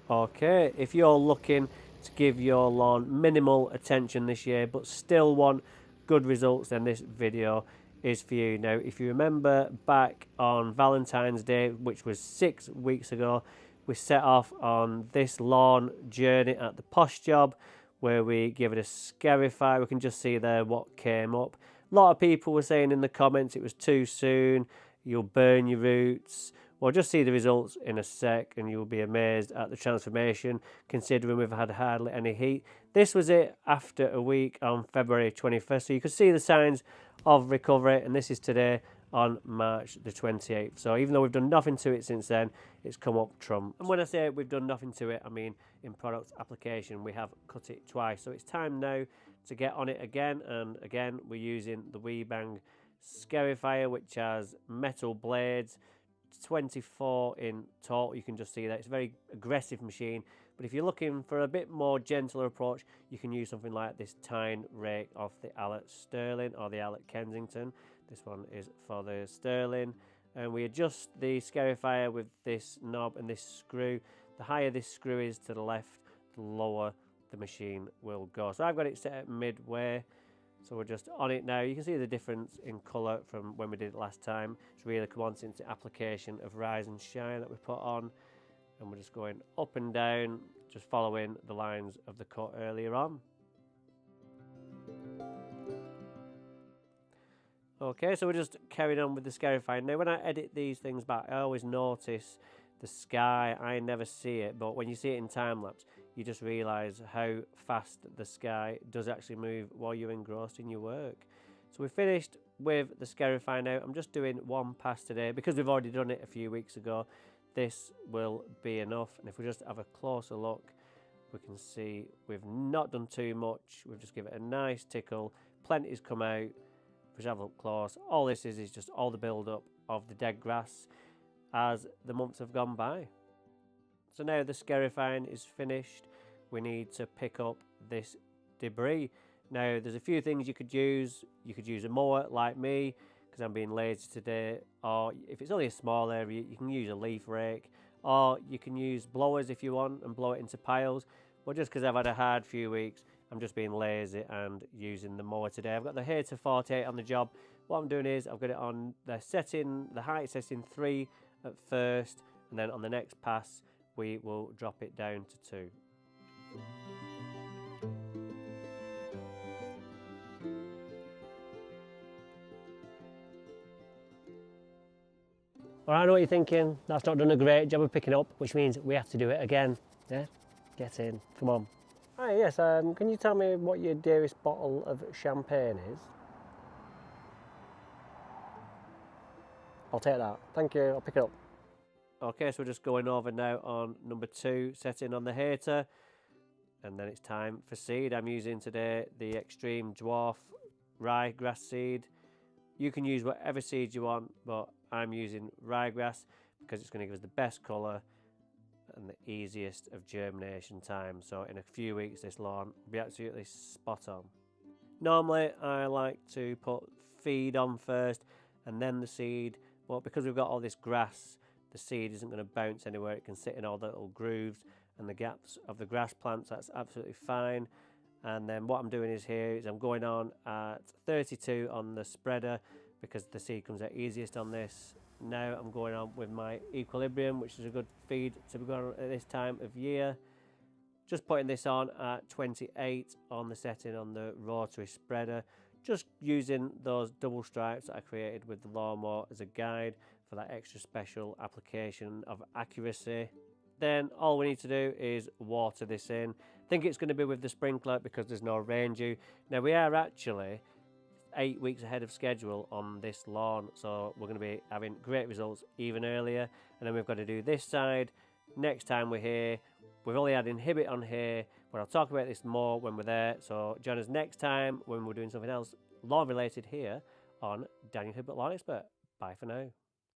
Okay, if you're looking to give your lawn minimal attention this year but still want good results, then this video is for you. Now, if you remember back on Valentine's Day, which was 6 weeks ago, we set off on this lawn journey at the Posh Job where we give it a scarify. We can just see there what came up. A lot of people were saying in the comments it was too soon, you'll burn your roots. Well, just see the results in a sec and you'll be amazed at the transformation considering we've had hardly any heat. This was it after a week on February 21st. So you could see the signs of recovery, and this is today on March the 28th. So even though we've done nothing to it since then, it's come up trump. And when I say we've done nothing to it, I mean in product application we have cut it twice. So it's time now to get on it again, and again we're using the WeBang scarifier, which has metal blades, 24 in total. You can just see that it's a very aggressive machine, but if you're looking for a bit more gentler approach, you can use something like this tine rake off the ELYTE Sterling or the ELYTE Kensington. This one is for the Sterling, and we adjust the scarifier with this knob and this screw. The higher this screw is to the left, the lower the machine will go. So I've got it set at midway. So we're just on it now. You can see the difference in colour from when we did it last time. It's really come on since the application of Rise and Shine that we put on. And we're just going up and down, just following the lines of the cut earlier on. Okay, so we're just carrying on with the scarifying. Now when I edit these things back, I always notice the sky. I never see it, but when you see it in time lapse, you just realise how fast the sky does actually move while you're engrossed in your work. So we're finished with the scarify now. I'm just doing one pass today because we've already done it a few weeks ago. This will be enough, and if we just have a closer look, we can see we've not done too much. We've just given it a nice tickle. Plenty's come out. If we just have a look close, all this is just all the build up of the dead grass as the months have gone by. So now the scarifying is finished, we need to pick up this debris. Now there's a few things you could use. You could use a mower like me, because I'm being lazy today, or if it's only a small area, you can use a leaf rake, or you can use blowers if you want and blow it into piles. But just because I've had a hard few weeks, I'm just being lazy and using the mower today. I've got the Hater 48 on the job. What I'm doing is I've got it on the height setting 3 at first, and then on the next pass we will drop it down to 2. Well, I know what you're thinking. That's not done a great job of picking up, which means we have to do it again. Yeah? Get in. Come on. Hi, yes, can you tell me what your dearest bottle of champagne is? I'll take that. Thank you. I'll pick it up. Okay, so we're just going over now on number 2, setting on the Hater, and then it's time for seed. I'm using today the Extreme Dwarf Ryegrass seed. You can use whatever seed you want, but I'm using ryegrass because it's going to give us the best colour and the easiest of germination time. So in a few weeks this lawn will be absolutely spot on. Normally I like to put feed on first and then the seed, but because we've got all this grass, the seed isn't going to bounce anywhere. It can sit in all the little grooves and the gaps of the grass plants. That's absolutely fine. And then what I'm doing is I'm going on at 32 on the spreader because the seed comes out easiest on this. Now I'm going on with my Equilibrium, which is a good feed to be going on at this time of year. Just putting this on at 28 on the setting on the Rotary spreader. Just using those double stripes that I created with the lawnmower as a guide for that extra special application of accuracy. Then all we need to do is water this in. I think it's going to be with the sprinkler because there's no rain due. Now we are actually 8 weeks ahead of schedule on this lawn, so we're going to be having great results even earlier. And then we've got to do this side next time we're here. We've only had Inhibit on here, but I'll talk about this more when we're there. So join us next time when we're doing something else lawn related here on Daniel Hibbert Lawn Expert. Bye for now.